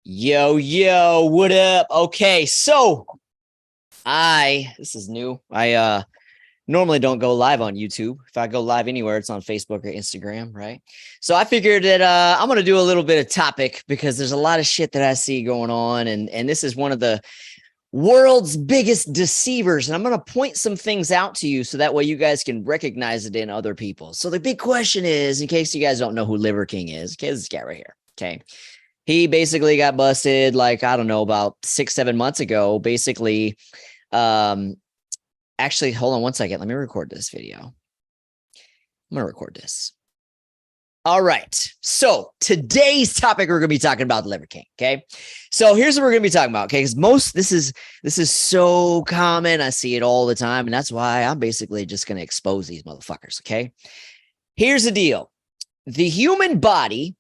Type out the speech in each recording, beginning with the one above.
Yo, what up? Okay, so this is new. I normally don't go live on YouTube. If I go live anywhere, it's on Facebook or Instagram, right? So I figured that I'm gonna do a little bit of topic because there's a lot of shit that I see going on, and this is one of the world's biggest deceivers. And I'm gonna point some things out to you so that way you guys can recognize it in other people. So the big question is, in case you guys don't know who Liver King is, okay, this guy right here. Okay. He basically got busted, like, I don't know, about 6-7 months ago. Basically, actually, hold on one second. Let me record this video. I'm going to record this. All right. So today's topic, we're going to be talking about the Liver King. Okay. So here's what we're going to be talking about. Okay. Because this is so common. I see it all the time. And that's why I'm basically just going to expose these motherfuckers. Okay. Here's the deal. The human body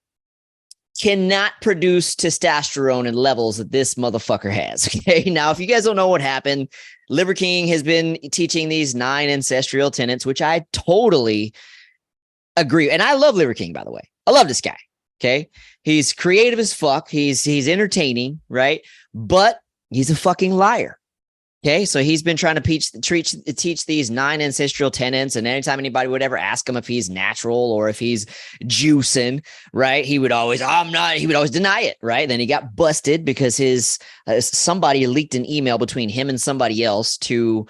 cannot produce testosterone in levels that this motherfucker has. Okay. Now, if you guys don't know what happened, Liver King has been teaching these 9 ancestral tenets, which I totally agree. And I love Liver King, by the way. I love this guy. Okay. He's creative as fuck. He's entertaining, right? But he's a fucking liar. Okay, so he's been trying to teach these 9 ancestral tenets, and anytime anybody would ever ask him if he's natural or if he's juicing, right, he would always, I'm not. He would always deny it, right? Then he got busted because somebody leaked an email between him and somebody else to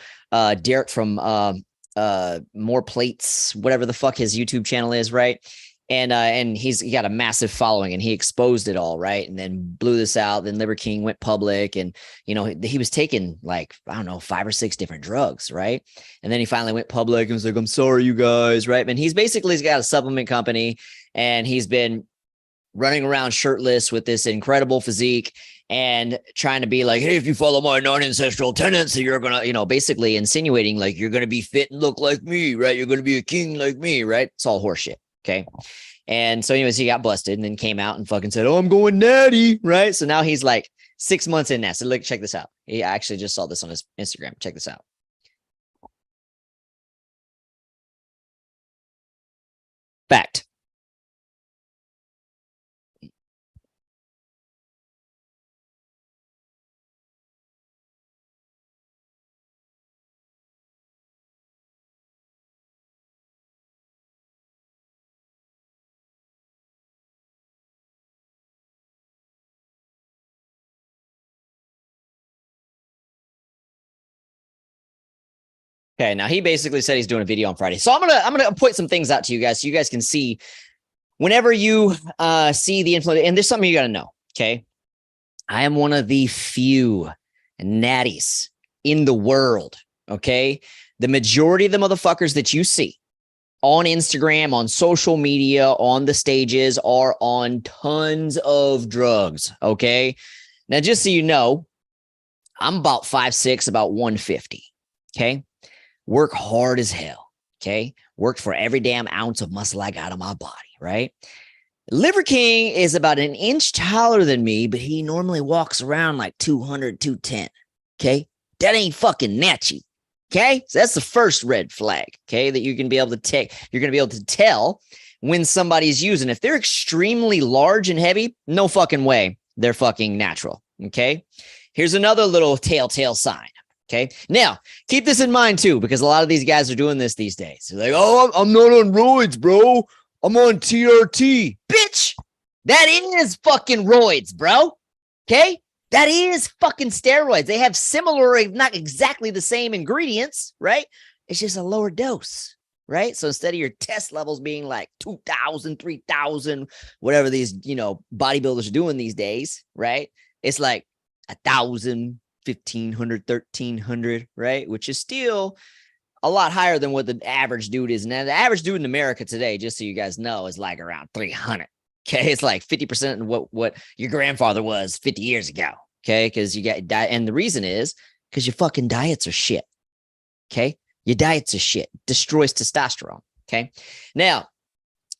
Derek from More Plates, whatever the fuck his YouTube channel is, right? And he got a massive following, and he exposed it all, right? And then blew this out. Then Liver King went public, and he was taking, like, I don't know, 5 or 6 different drugs, right? And then he finally went public and was like, "I'm sorry, you guys," right? And he's got a supplement company, and he's been running around shirtless with this incredible physique and trying to be like, "Hey, if you follow my 9 ancestral tenets, you're gonna," basically insinuating like you're gonna be fit and look like me, right? You're gonna be a king like me, right? It's all horseshit. Okay. And so anyways, he got busted and then came out and fucking said, "Oh, I'm going natty." Right. So now he's like 6 months in now. So look, check this out. He actually just saw this on his Instagram. Check this out. Fact. Okay, now he basically said he's doing a video on Friday. So I'm gonna point some things out to you guys so you guys can see whenever you see the influence. And there's something you gotta know. Okay. I am one of the few natties in the world. Okay. The majority of the motherfuckers that you see on Instagram, on social media, on the stages are on tons of drugs. Okay. Now, just so you know, I'm about 5'6", about 150. Okay. Work hard as hell. Okay. Work for every damn ounce of muscle I got on my body. Right. Liver King is about an inch taller than me, but he normally walks around like 200, 210. Okay. That ain't fucking natchy. Okay. So that's the first red flag. Okay. That you can be able to take. You're going to be able to tell when somebody's using. If they're extremely large and heavy, no fucking way they're fucking natural. Okay. Here's another little telltale sign. Okay. Now, keep this in mind too, because a lot of these guys are doing this these days. They're like, "Oh, I'm not on roids, bro. I'm on TRT." Bitch, that is fucking roids, bro. Okay. That is fucking steroids. They have similar, not exactly the same ingredients, right? It's just a lower dose, right? So instead of your test levels being like 2,000, 3,000, whatever these, bodybuilders are doing these days, right? It's like 1,000. 1,500, 1,300, right? Which is still a lot higher than what the average dude is. Now, the average dude in America today, just so you guys know, is like around 300. Okay. It's like 50% of what your grandfather was 50 years ago. Okay. Because you got diet. And the reason is because your fucking diets are shit. Okay. Your diets are shit. Destroys testosterone. Okay. Now,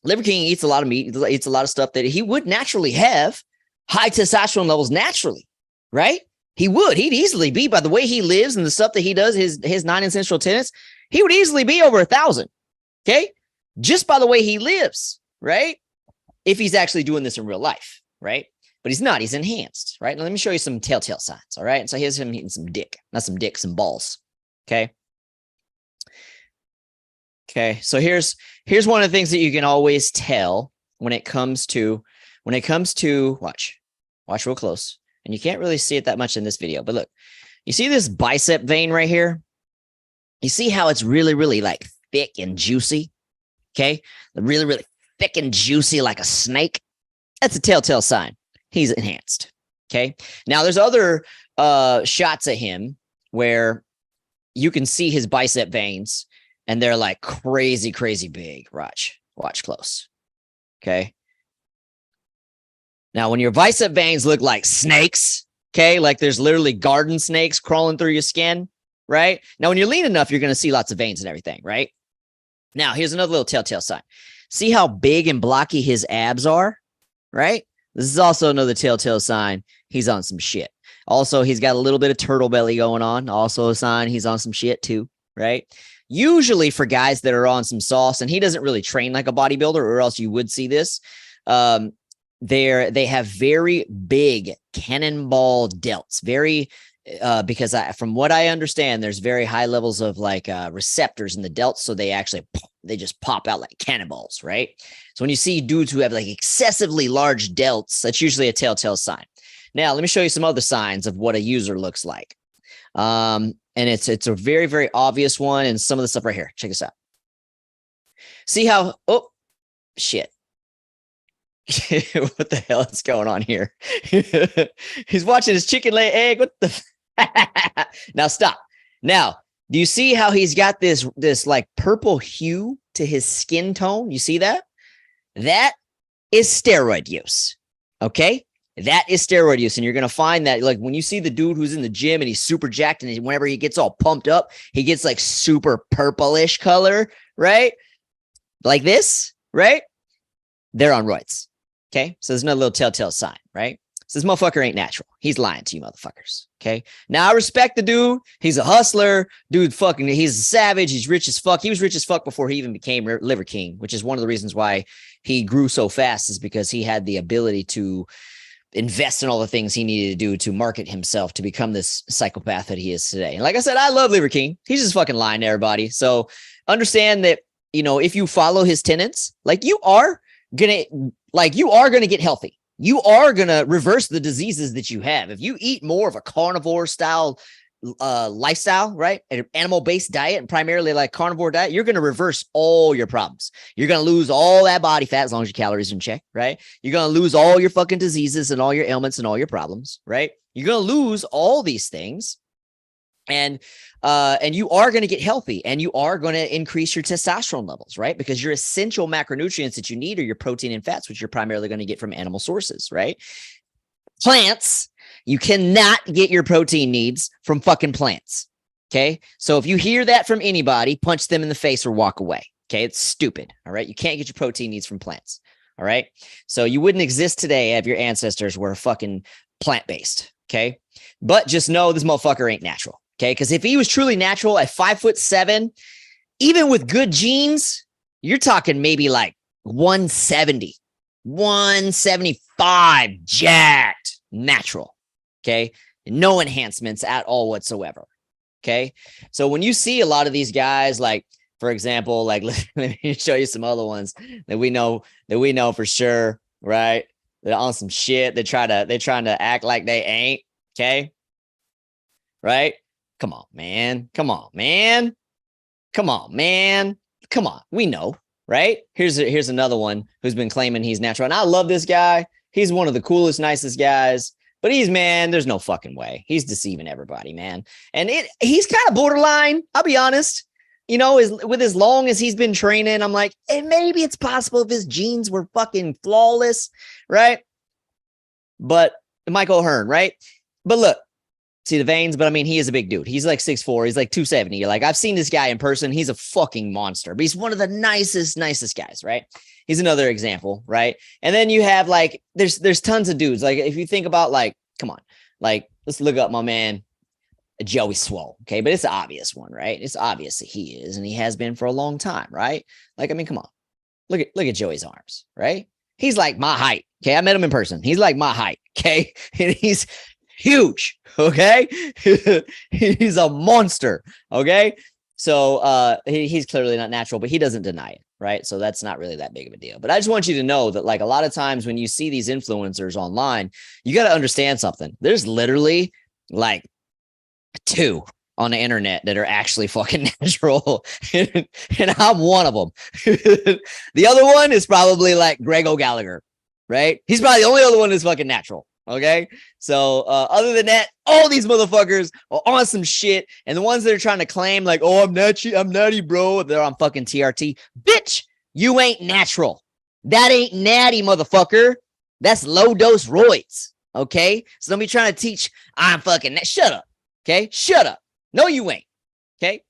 Liver King eats a lot of meat, eats a lot of stuff that he would naturally have high testosterone levels naturally, right? He would. He'd easily be, by the way he lives and the stuff that he does, his 9 ancestral tenets, he would easily be over 1,000. Okay. Just by the way he lives, right? If he's actually doing this in real life, right? But but he's not. He's enhanced, right? Now, let me show you some telltale signs, all right? And so here's him eating some dick, not some dick, some balls, okay? Okay, so here's one of the things that you can always tell when it comes to watch real close, and you can't really see it that much in this video, but look, you see this bicep vein right here? You see how it's really, really like thick and juicy? Okay, really, really thick and juicy like a snake. That's a telltale sign he's enhanced. Okay, now there's other shots at him where you can see his bicep veins. And they're like crazy, crazy big. Watch close. Okay. Now, when your bicep veins look like snakes, okay, like there's literally garden snakes crawling through your skin, right? Now, when you're lean enough, you're going to see lots of veins and everything, right? Now, here's another little telltale sign. See how big and blocky his abs are, right? This is also another telltale sign he's on some shit. Also, he's got a little bit of turtle belly going on. Also a sign he's on some shit too, right? Usually for guys that are on some sauce, and he doesn't really train like a bodybuilder, or else you would see this. They have very big cannonball delts, because from what I understand, there's very high levels of like receptors in the delts, so they just pop out like cannonballs, right? So when you see dudes who have like excessively large delts, that's usually a telltale sign. Now, let me show you some other signs of what a user looks like. And it's a very, very obvious one. And some of the stuff right here, check this out. See how, oh, shit. What the hell is going on here? He's watching his chicken lay egg. What the? Now stop. Now, do you see how he's got this like purple hue to his skin tone? You see that? That is steroid use. Okay. That is steroid use. And you're going to find that like when you see the dude who's in the gym and he's super jacked, and whenever he gets all pumped up, he gets like super purplish color, right? Like this, right? They're on roids. Okay. So there's another little telltale sign, right? So this motherfucker ain't natural. He's lying to you motherfuckers. Okay. Now I respect the dude. He's a hustler. Dude, he's a savage. He's rich as fuck. He was rich as fuck before he even became Liver King, which is one of the reasons why he grew so fast, is because he had the ability to invest in all the things he needed to do to market himself to become this psychopath that he is today. And like I said, I love Liver King. He's just fucking lying to everybody. So understand that, you know, if you follow his tenets, like you are gonna get healthy. You are gonna reverse the diseases that you have. If you eat more of a carnivore style lifestyle, right? An animal-based diet, and primarily like carnivore diet, you're going to reverse all your problems. You're going to lose all that body fat as long as your calories are in check, right? You're going to lose all your fucking diseases and all your ailments and all your problems, right? You're going to lose all these things. And you are going to get healthy, and you are going to increase your testosterone levels, right? Because your essential macronutrients that you need are your protein and fats, which you're primarily going to get from animal sources, right? Plants, you cannot get your protein needs from fucking plants. Okay. So if you hear that from anybody, punch them in the face or walk away. Okay. It's stupid. All right. You can't get your protein needs from plants. All right. So you wouldn't exist today if your ancestors were fucking plant-based. Okay. But just know this motherfucker ain't natural. Okay. Because if he was truly natural at 5'7", even with good genes, you're talking maybe like 170, 175, jacked, natural. Okay. No enhancements at all whatsoever. Okay. So when you see a lot of these guys, like, for example, like, let me show you some other ones that we know for sure, right? They're on some shit. They're trying to act like they ain't. Okay. Right. Come on, man. Come on, man. Come on, man. Come on. We know, right? Here's another one who's been claiming he's natural. And I love this guy. He's one of the coolest, nicest guys. But there's no fucking way. He's deceiving everybody, man. And he's kind of borderline, I'll be honest. You know, with as long as he's been training, I'm like, maybe it's possible if his genes were fucking flawless, right? But Michael Hearn, right? But look, see the veins, but I mean, he is a big dude. He's like 6'4", he's like 270. Like, I've seen this guy in person. He's a fucking monster, but he's one of the nicest guys, right? He's another example, right? And then you have like, there's tons of dudes. Like, if you think about like, come on, like, let's look up my man, Joey Swole. Okay. But it's an obvious one, right? It's obvious that he is, and he has been for a long time, right? Like, I mean, come on, look at Joey's arms, right? He's like my height. Okay. I met him in person. He's like my height. Okay. And he's huge. Okay. He's a monster. Okay. So he's clearly not natural, but he doesn't deny it. Right. So that's not really that big of a deal. But I just want you to know that, like, a lot of times when you see these influencers online, you got to understand something. There's literally like 2 on the internet that are actually fucking natural. And I'm one of them. The other one is probably like Greg O'Gallagher, right? He's probably the only other one that's fucking natural. Okay. So other than that, all these motherfuckers are on some shit. And the ones that are trying to claim like, oh, I'm natty, bro. They're on fucking TRT. Bitch, you ain't natural. That ain't natty, motherfucker. That's low dose roids. Okay. So don't be trying to teach I'm fucking shut up. Okay. Shut up. No, you ain't. Okay.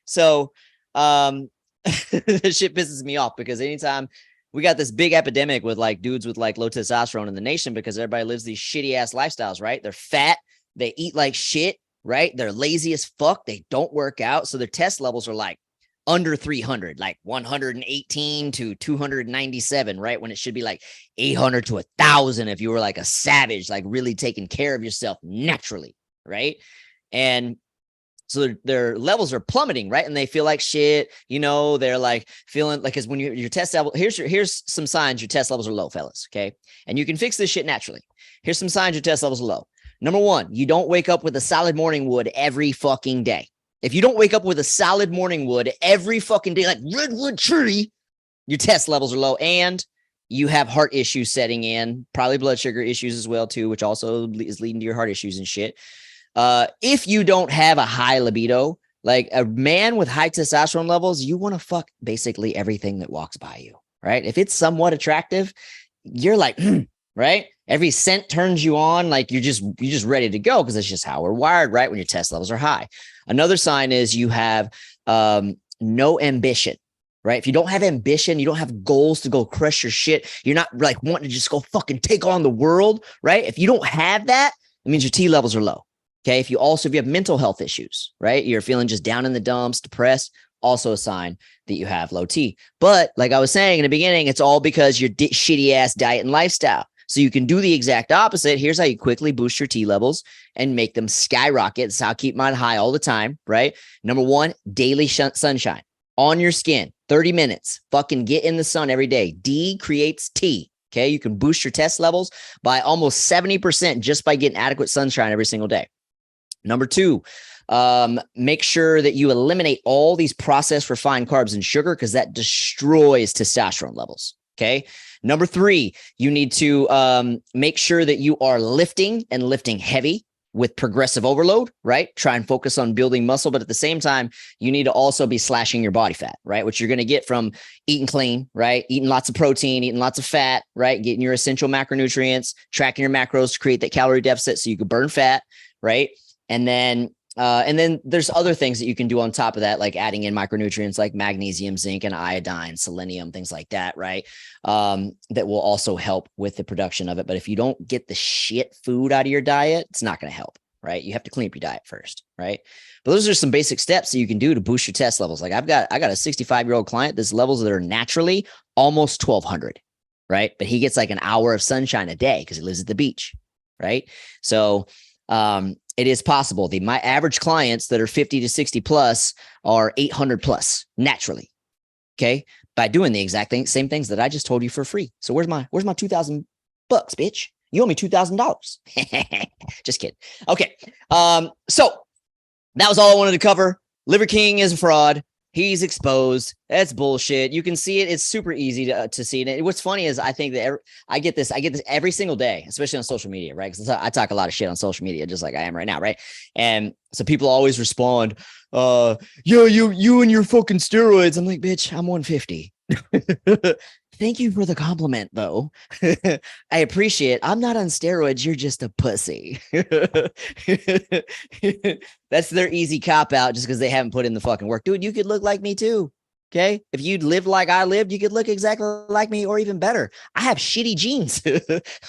So this shit pisses me off because anytime we got this big epidemic with like dudes with like low testosterone in the nation because everybody lives these shitty ass lifestyles, right? They're fat. They eat like shit, right? They're lazy as fuck. They don't work out. So their test levels are like under 300, like 118 to 297, right? When it should be like 800 to 1,000 if you were like a savage, like really taking care of yourself naturally, right? And so their levels are plummeting, right? And they feel like shit. You know, they're like feeling like, because when your test level, here's some signs your test levels are low, fellas. Okay. And you can fix this shit naturally. Here's some signs your test levels are low. Number 1, you don't wake up with a solid morning wood every fucking day. If you don't wake up with a solid morning wood every fucking day, like redwood tree, your test levels are low. And you have heart issues setting in, probably blood sugar issues as well, too, which also is leading to your heart issues and shit. If you don't have a high libido, like a man with high testosterone levels, you want to fuck basically everything that walks by you, right? If it's somewhat attractive, you're like, right? Every scent turns you on, like you're just ready to go because it's just how we're wired, right? When your test levels are high. Another sign is you have no ambition, right? If you don't have ambition, you don't have goals to go crush your shit. You're not like wanting to just go fucking take on the world, right? If you don't have that, it means your T levels are low. Okay. If you have mental health issues, right? You're feeling just down in the dumps, depressed, also a sign that you have low T. But like I was saying in the beginning, it's all because your shitty ass diet and lifestyle. So you can do the exact opposite. Here's how you quickly boost your T levels and make them skyrocket. It's how I keep mine high all the time, right? Number 1, daily sunshine on your skin, 30 minutes. Fucking get in the sun every day. D creates T. Okay. You can boost your test levels by almost 70% just by getting adequate sunshine every single day. Number 2, make sure that you eliminate all these processed refined carbs and sugar because that destroys testosterone levels. Okay. Number 3, you need to make sure that you are lifting and lifting heavy with progressive overload, right? Try and focus on building muscle, but at the same time, you need to also be slashing your body fat, right? Which you're going to get from eating clean, right? Eating lots of protein, eating lots of fat, right? Getting your essential macronutrients, tracking your macros to create that calorie deficit so you can burn fat, right? And then there's other things that you can do on top of that, like adding in micronutrients like magnesium, zinc, and iodine, selenium, things like that, right? That will also help with the production of it. But if you don't get the shit food out of your diet, it's not going to help, right? You have to clean up your diet first, right? But those are some basic steps that you can do to boost your test levels. Like I got a 65-year-old client, this levels that are naturally almost 1,200, right? But he gets like an hour of sunshine a day because he lives at the beach, right? So it is possible. My average clients that are 50 to 60 plus are 800 plus naturally. Okay. By doing the exact same things that I just told you for free. So where's my $2,000, bitch? You owe me $2,000. Just kidding. Okay. So that was all I wanted to cover. Liver King is a fraud. He's exposed. That's bullshit. You can see it. It's super easy to see it. What's funny is I think that I get this every single day, especially on social media, right? Because I talk a lot of shit on social media, just like I am right now, right? And so people always respond, yo, you and your fucking steroids. I'm like, bitch, I'm 150. Thank you for the compliment, though. I appreciate it. I'm not on steroids. You're just a pussy. That's their easy cop out just because they haven't put in the fucking work. Dude, you could look like me too. Okay. If you'd lived like I lived, you could look exactly like me or even better. I have shitty genes.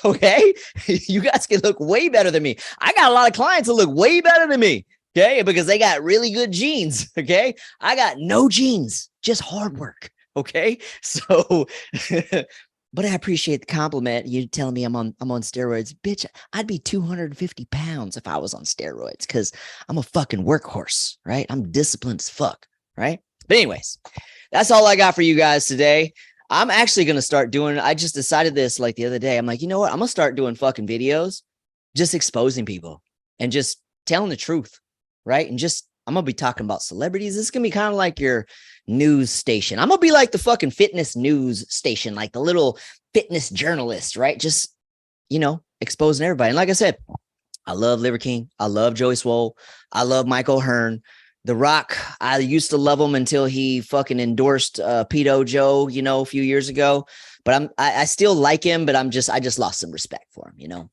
Okay. You guys can look way better than me. I got a lot of clients that look way better than me. Okay. Because they got really good genes. Okay. I got no genes, just hard work. Okay. So but I appreciate the compliment. You telling me I'm on steroids. Bitch, I'd be 250 pounds if I was on steroids because I'm a fucking workhorse, right? I'm disciplined as fuck, right? But anyways, that's all I got for you guys today. I'm actually going to start doing, I just decided this like the other day. I'm like, you know what? I'm going to start doing fucking videos, just exposing people and just telling the truth, right? And just, I'm going to be talking about celebrities. This is going to be kind of like your news station. I'm going to be like the fucking fitness news station, like the little fitness journalist, right? Just, you know, exposing everybody. And like I said, I love Liver King. I love Joey Swole. I love Michael Hearn. The Rock, I used to love him until he fucking endorsed Pedo Joe, you know, a few years ago. But I still like him, but I just lost some respect for him, you know.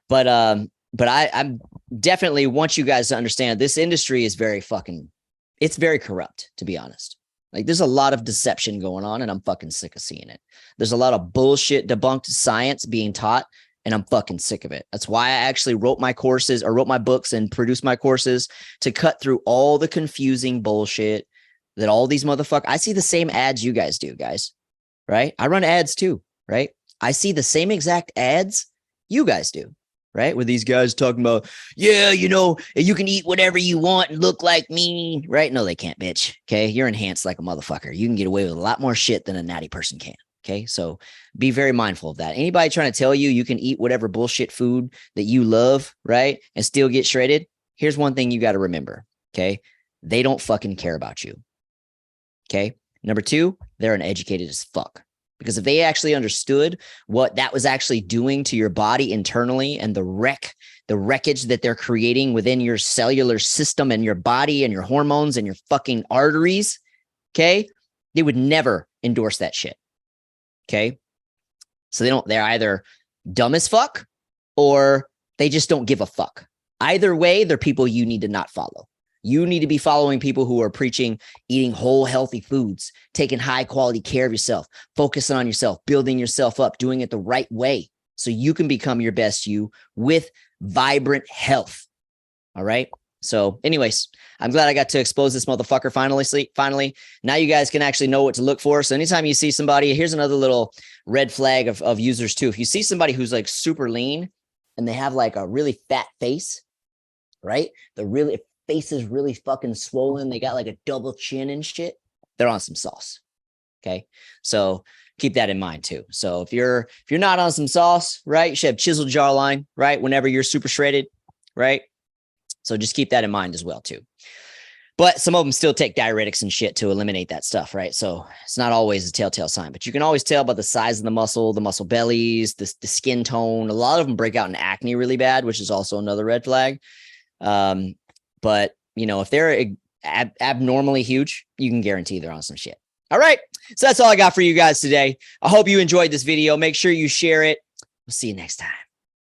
But I'm definitely want you guys to understand this industry is it's very corrupt, to be honest. Like there's a lot of deception going on, and I'm fucking sick of seeing it. There's a lot of bullshit debunked science being taught, and I'm fucking sick of it. That's why I actually wrote my courses or wrote my books and produced my courses to cut through all the confusing bullshit that all these motherfuckers, I see the same ads you guys do, guys, right? I run ads too, right? I see the same exact ads you guys do, right? Where these guys talking about, yeah, you know, you can eat whatever you want and look like me, right? No, they can't, bitch. Okay. You're enhanced like a motherfucker. You can get away with a lot more shit than a natty person can. Okay. So be very mindful of that. Anybody trying to tell you you can eat whatever bullshit food that you love, right? And still get shredded. Here's one thing you got to remember. Okay. They don't fucking care about you. Okay. Number two, they're uneducated as fuck. Because if they actually understood what that was actually doing to your body internally and the wreckage that they're creating within your cellular system and your body and your hormones and your fucking arteries, okay, they would never endorse that shit. Okay. So they're either dumb as fuck or they just don't give a fuck. Either way, they're people you need to not follow. You need to be following people who are preaching eating whole, healthy foods, taking high quality care of yourself, focusing on yourself, building yourself up, doing it the right way so you can become your best you with vibrant health. All right. So anyways, I'm glad I got to expose this motherfucker finally. Now you guys can actually know what to look for. So anytime you see somebody, here's another little red flag of users too. If you see somebody who's like super lean and they have like a really fat face, right? Face is really fucking swollen. They got like a double chin and shit. They're on some sauce. Okay. So keep that in mind too. So if you're not on some sauce, right, you should have chiseled jawline, right? Whenever you're super shredded, right? So just keep that in mind as well too. But some of them still take diuretics and shit to eliminate that stuff, right? So it's not always a telltale sign, but you can always tell by the size of the muscle bellies, the skin tone. A lot of them break out in acne really bad, which is also another red flag. But you know, if they're abnormally huge, you can guarantee they're on some shit. All right. So that's all I got for you guys today. I hope you enjoyed this video. Make sure you share it. We'll see you next time.